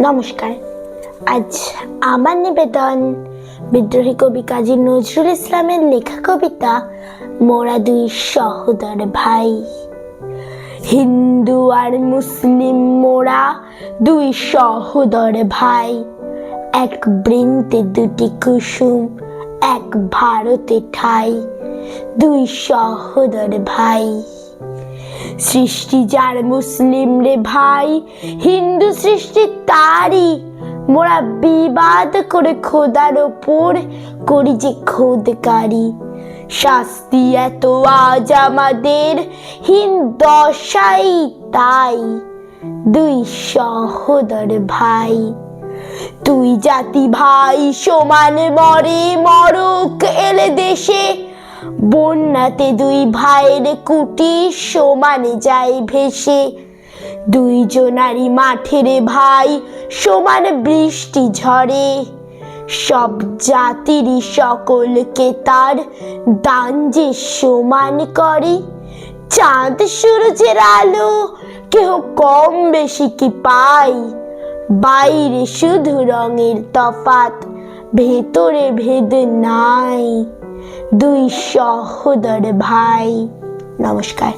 নমস্কার। আজ আমার নিবেদন বিদ্রোহী কবি কাজী নজরুল ইসলামের লেখা কবিতা মোরা দুই সহোদর ভাই। হিন্দু আর মুসলিম মোরা দুই সহোদর ভাই, এক বৃন্তে দুটি কুসুম, এক ভারতে ঠাই, দুই সহোদর ভাই। সৃষ্টি যার মুসলিম রে ভাই, হিন্দু সৃষ্টি তারই, মোরা বিবাদ করে খোদার ওপর করি যে খোদকারি। শাস্তি এত আজ আমাদের, হীন দশাই তাই, দুই সহোদর ভাই। তুই জাতি ভাই সমান মরে, মরক এলে দেশে, বন্যাতে দুই ভাইয়ের কুটি সমানে যায় ভেসে। দুইজনারই মাঠের ভাই সমান বৃষ্টি ঝরে, সব জাতিরই সকলকে তার দান যে সমান করে। চাঁদ সূর্যের আলো কেহ কম বেশি কি পায়, বাইরে শুধু রঙের তফাৎ, ভেতরে ভেদ নাই, দুই সহোদর ভাই। নমস্কার।